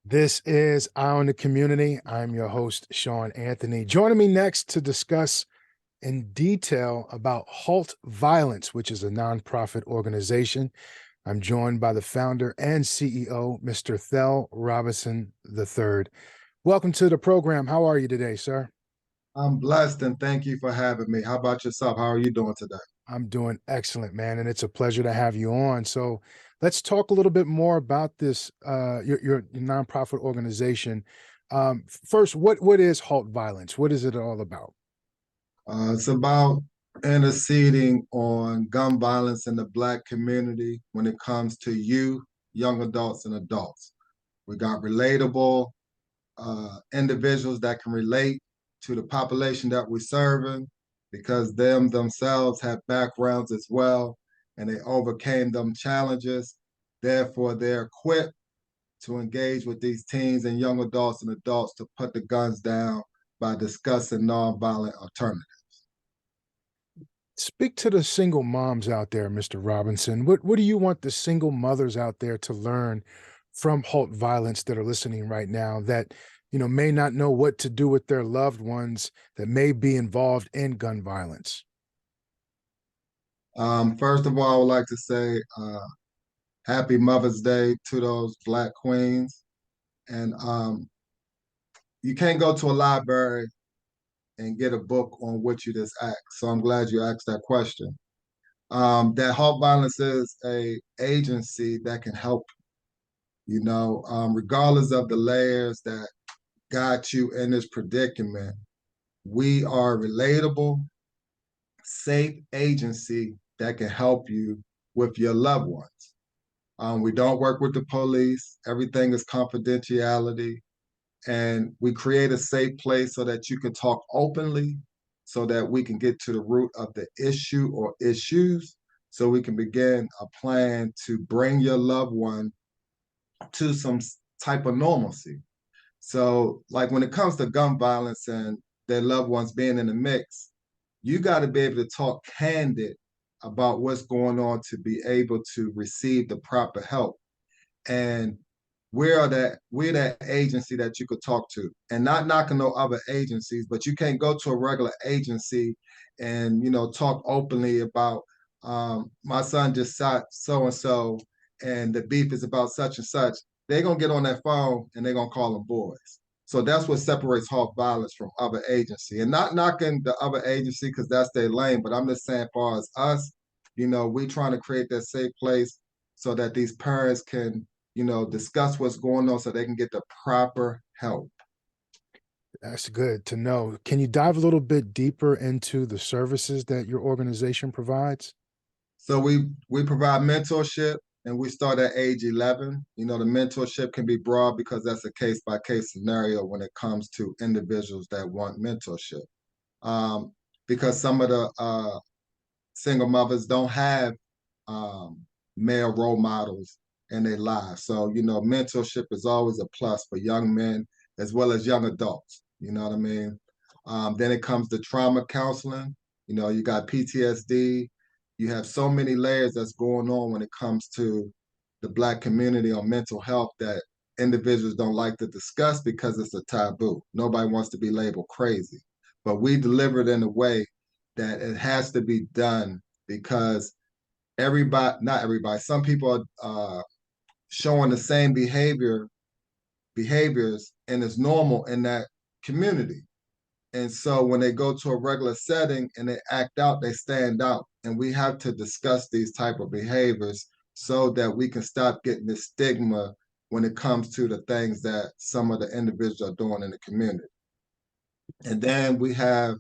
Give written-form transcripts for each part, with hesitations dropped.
This is Eye on the Community. I'm your host, Sean Anthony. Joining me next to discuss in detail about Halt Violence, which is a nonprofit organization. I'm joined by the founder and CEO, Mr. Thell Robinson III. Welcome to the program. How are you today, sir? I'm blessed and thank you for having me. How about yourself? How are you doing today? I'm doing excellent, man, and it's a pleasure to have you on. So let's talk a little bit more about this, your nonprofit organization. First, what is Halt Violence? What is it all about? It's about interceding on gun violence in the Black community when it comes to youth, young adults, and adults. We got relatable individuals that can relate to the population that we're serving because them themselves have backgrounds as well and they overcame them challenges. Therefore, they're equipped to engage with these teens and young adults and adults to put the guns down by discussing nonviolent alternatives. Speak to the single moms out there, Mr. Robinson. What do you want the single mothers out there to learn from Halt Violence that are listening right now that may not know what to do with their loved ones that may be involved in gun violence? First of all, I would like to say happy Mother's Day to those Black queens. And you can't go to a library and get a book on what you just asked. So I'm glad you asked that question. That Halt Violence is a agency that can help, regardless of the layers that got you in this predicament. We are a relatable, safe agency that can help you with your loved ones. We don't work with the police. Everything is confidentiality. And we create a safe place so that you can talk openly, so that we can get to the root of the issue or issues, so we can begin a plan to bring your loved one to some type of normalcy. So, like when it comes to gun violence and their loved ones being in the mix, you got to be able to talk candid about what's going on to be able to receive the proper help. And we're that agency that you could talk to, and not knocking no other agencies, but you can't go to a regular agency and talk openly about my son just shot so and so and the beef is about such and such. They're gonna get on that phone and they're gonna call them boys. So that's what separates Halt Violence from other agency. And not knocking the other agency because that's their lane, but I'm just saying, as far as us, we trying to create that safe place so that these parents can discuss what's going on so they can get the proper help. That's good to know. Can you dive a little bit deeper into the services that your organization provides? So we provide mentorship and we start at age 11. The mentorship can be broad because that's a case by case scenario when it comes to individuals that want mentorship. Um, because some of the single mothers don't have male role models in their lives. So, mentorship is always a plus for young men as well as young adults. You know what I mean? Then it comes to trauma counseling. You got PTSD. You have so many layers that's going on when it comes to the Black community on mental health that individuals don't like to discuss because it's a taboo. Nobody wants to be labeled crazy. But we deliver it in a way that it has to be done because not everybody, some people are showing the same behaviors, and it's normal in that community. And so when they go to a regular setting and they act out, they stand out. And we have to discuss these type of behaviors so that we can stop getting this stigma when it comes to the things that some of the individuals are doing in the community. And then we have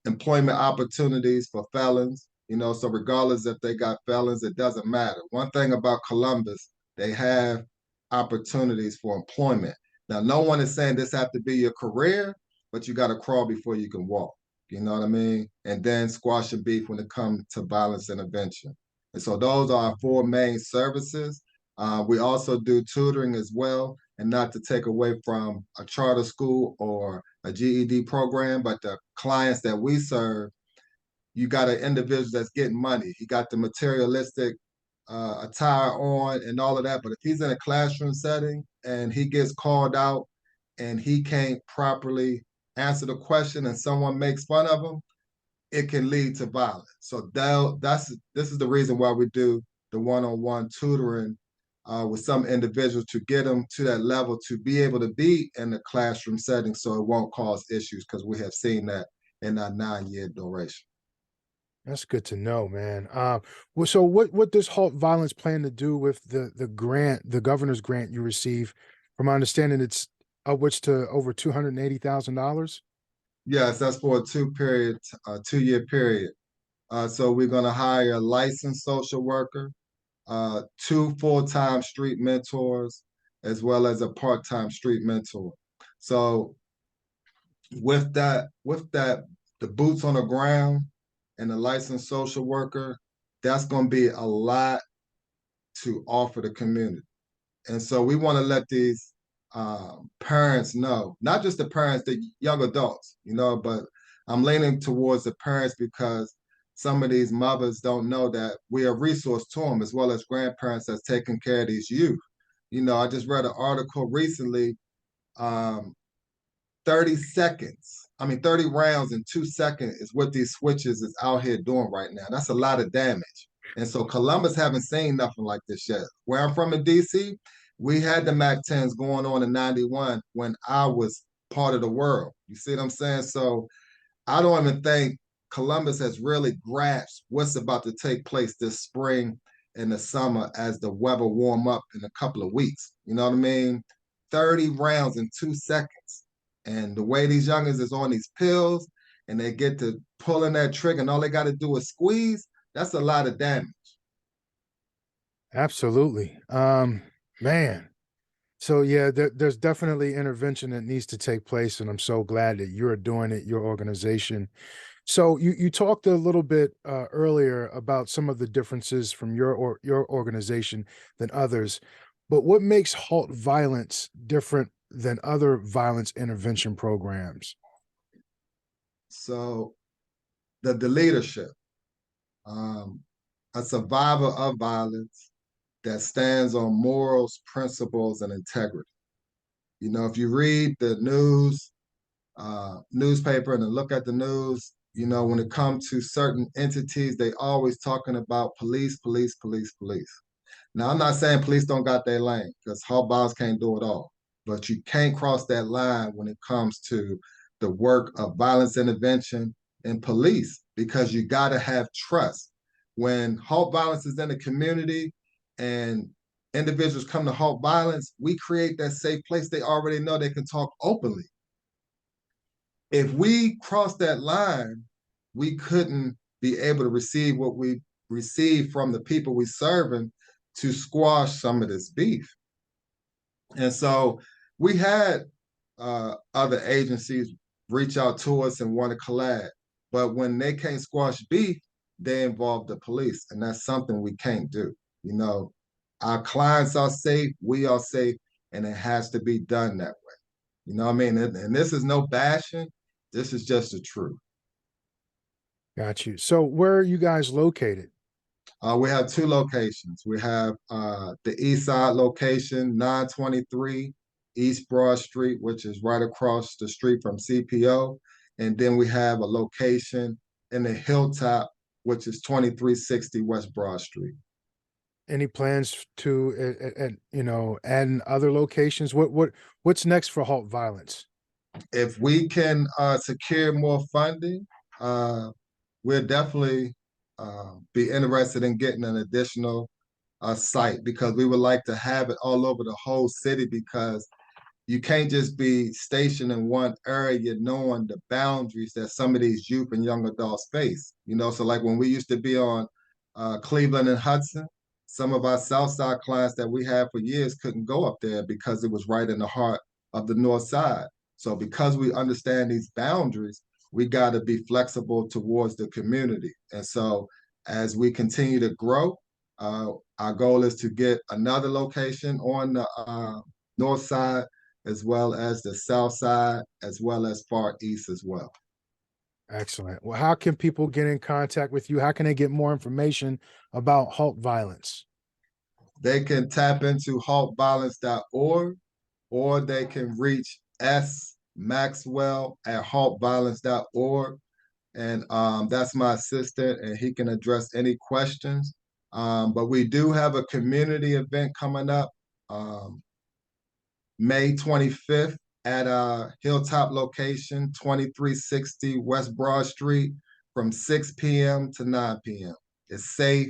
employment opportunities for felons. So regardless if they got felons, it doesn't matter. One thing about Columbus, they have opportunities for employment. Now, no one is saying this have to be your career, but you got to crawl before you can walk. You know what I mean? And then squash and beef when it comes to violence intervention. And so those are our four main services. We also do tutoring as well, and not to take away from a charter school or a GED program, but the clients that we serve, you got an individual that's getting money. He got the materialistic attire on and all of that. But if he's in a classroom setting and he gets called out and he can't properly answer the question and someone makes fun of him, it can lead to violence. So this is the reason why we do the one-on-one tutoring with some individuals to get them to that level to be able to be in the classroom setting so it won't cause issues, because we have seen that in our 9-year duration. That's good to know, man. Well, so what does Halt Violence plan to do with the grant, the governor's grant you receive? From my understanding, it's upwards to over $280,000. Yes, that's for a 2-year period. So we're going to hire a licensed social worker, 2 full-time street mentors, as well as a part-time street mentor. So with that, the boots on the ground and the licensed social worker, that's going to be a lot to offer the community. And so we want to let these parents know, not just the parents, the young adults, but I'm leaning towards the parents because some of these mothers don't know that we're a resource to them, as well as grandparents that's taking care of these youth. I just read an article recently, um, 30 rounds in 2 seconds is what these switches is out here doing right now. That's a lot of damage. And so Columbus haven't seen nothing like this yet. Where I'm from in DC, we had the MAC-10s going on in 91 when I was part of the world. You see what I'm saying? So I don't even think Columbus has really grasped what's about to take place this spring and the summer as the weather warm up in a couple of weeks. You know what I mean? 30 rounds in 2 seconds. And the way these youngins is on these pills and they get to pulling that trigger and all they got to do is squeeze, that's a lot of damage. Absolutely. Man. So yeah, there's definitely intervention that needs to take place, and I'm so glad that you're doing it, your organization. So you talked a little bit earlier about some of the differences from your organization than others, but what makes Halt Violence different than other violence intervention programs? So the leadership, um, a survivor of violence that stands on morals, principles, and integrity. If you read the newspaper and look at the news, when it comes to certain entities, they always talking about police, police, police, police. Now, I'm not saying police don't got their lane, because Halt Violence can't do it all, but you can't cross that line when it comes to the work of violence intervention and police, because you got to have trust. When Halt Violence is in the community and individuals come to Halt Violence, we create that safe place. They already know they can talk openly. If we cross that line, we couldn't be able to receive what we receive from the people we serving to squash some of this beef. And so we had other agencies reach out to us and want to collab, but when they can't squash beef, they involve the police, and that's something we can't do. Our clients are safe, we are safe, and it has to be done that way. You know what I mean? And this is no bashing. This is just the truth. Got you. So where are you guys located? We have 2 locations. We have the East Side location, 923 East Broad Street, which is right across the street from CPO. And then we have a location in the Hilltop, which is 2360 West Broad Street. Any plans to add in other locations? What's next for Halt Violence? If we can secure more funding, we'll definitely be interested in getting an additional site, because we would like to have it all over the whole city, because you can't just be stationed in one area knowing the boundaries that some of these youth and young adults face. So like when we used to be on Cleveland and Hudson, some of our South Side clients that we had for years couldn't go up there because it was right in the heart of the North Side. So because we understand these boundaries, we got to be flexible towards the community. And so as we continue to grow, our goal is to get another location on the North Side, as well as the South Side, as well as Far East as well. Excellent. Well, how can people get in contact with you? How can they get more information about Halt Violence? they can tap into haltviolence.org, or they can reach S. Maxwell at haltviolence.org. And that's my assistant, and he can address any questions. But we do have a community event coming up May 25th at our Hilltop location, 2360 West Broad Street, from 6 p.m. to 9 p.m. It's safe.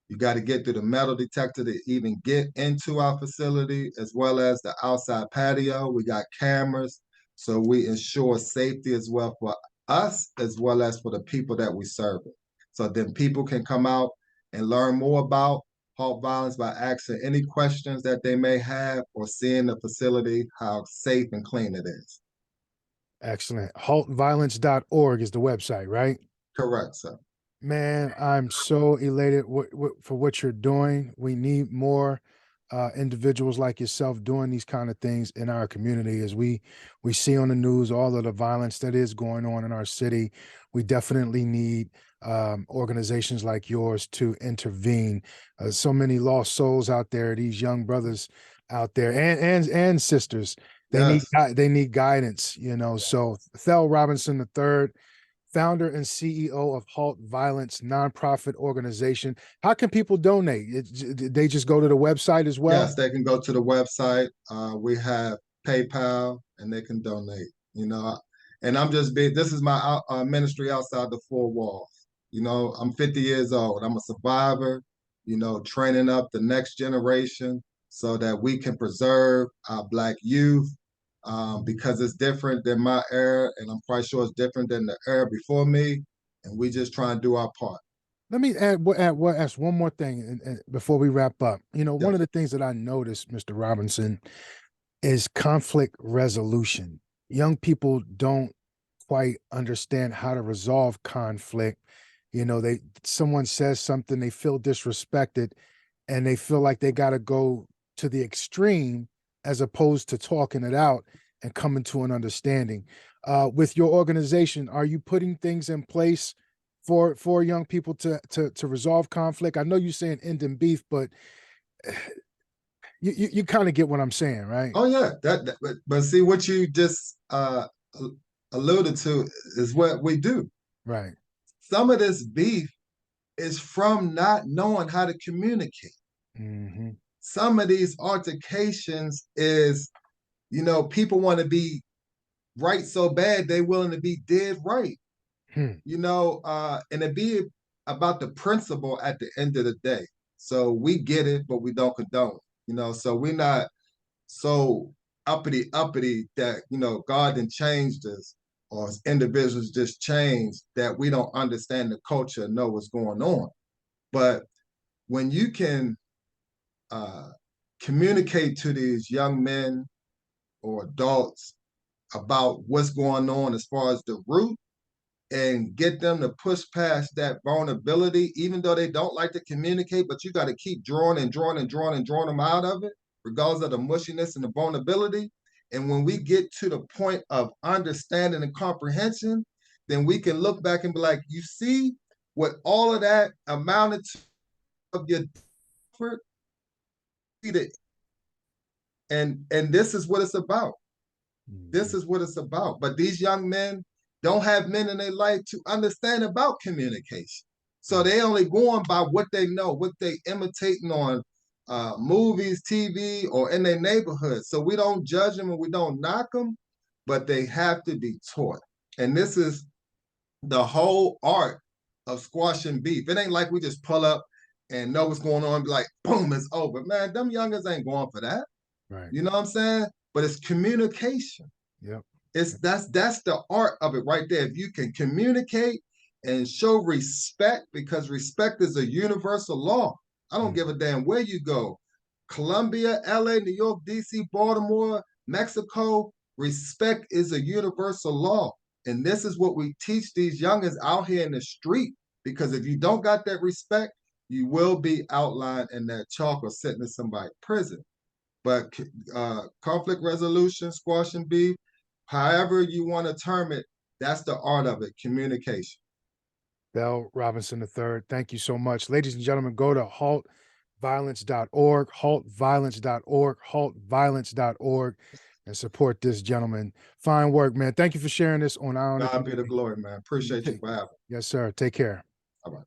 You got to get through the metal detector to even get into our facility, as well as the outside patio. We got cameras, so we ensure safety as well for us, as well as for the people that we serve. So then people can come out and learn more about Halt Violence by asking any questions that they may have, or seeing the facility, how safe and clean it is. Excellent. Haltviolence.org is the website, right? Correct, sir. Man, I'm so elated for what you're doing. We need more individuals like yourself doing these kind of things in our community. As we see on the news all of the violence that is going on in our city, we definitely need organizations like yours to intervene. So many lost souls out there, these young brothers out there, and sisters. Yes. They need guidance, you know. So Thell Robinson III, founder and CEO of Halt Violence nonprofit organization. How can people donate? They just go to the website as well? Yes, they can go to the website. We have PayPal, and they can donate. And I'm just big. This is my ministry outside the four walls. I'm 50 years old. I'm a survivor. Training up the next generation so that we can preserve our Black youth, because it's different than my era, and I'm quite sure it's different than the era before me. And we just try and do our part. Let me ask one more thing before we wrap up. One of the things that I noticed, Mr. Robinson, is conflict resolution. Young people don't quite understand how to resolve conflict. Someone says something, they feel disrespected, and they feel like they got to go to the extreme as opposed to talking it out and coming to an understanding. With your organization, are you putting things in place for young people to resolve conflict? I know you're saying ending beef, but you kind of get what I'm saying, right? Oh yeah, but see what you just alluded to is what we do. Right. Some of this beef is from not knowing how to communicate. Mm-hmm. Some of these altercations is, people want to be right so bad they willing to be dead right. And it be about the principle at the end of the day. So we get it, but we don't condone it. So we're not so uppity that God didn't changed us, or as individuals just changed, that we don't understand the culture and know what's going on. But when you can communicate to these young men or adults about what's going on as far as the root, and get them to push past that vulnerability, even though they don't like to communicate, but you got to keep drawing them out of it, regardless of the mushiness and the vulnerability. And when we get to the point of understanding and comprehension, then we can look back and be like, you see what all of that amounted to of your effort? And this is what it's about. This is what it's about. But these young men don't have men in their life to understand about communication. So they only going by what they know, what they imitating on movies, TV, or in their neighborhood. So we don't judge them and we don't knock them, but they have to be taught. And this is the whole art of squashing beef. It ain't like we just pull up and know what's going on, be like, boom, it's over. Man, them youngers ain't going for that. Right. You know what I'm saying? But it's communication. Yep. That's the art of it right there. If you can communicate and show respect, because respect is a universal law. I don't give a damn where you go. Columbia, LA, New York, DC, Baltimore, Mexico, respect is a universal law. And this is what we teach these youngers out here in the street. Because if you don't got that respect, you will be outlined in that chalk or sitting in somebody's prison. But conflict resolution, squashing beef, however you want to term it, that's the art of it, communication. Thell Robinson III, thank you so much. Ladies and gentlemen, go to haltviolence.org, haltviolence.org, haltviolence.org, and support this gentleman. Fine work, man. Thank you for sharing this on our. God be the glory, man. Appreciate you for having me. Yes, sir. Take care. All right.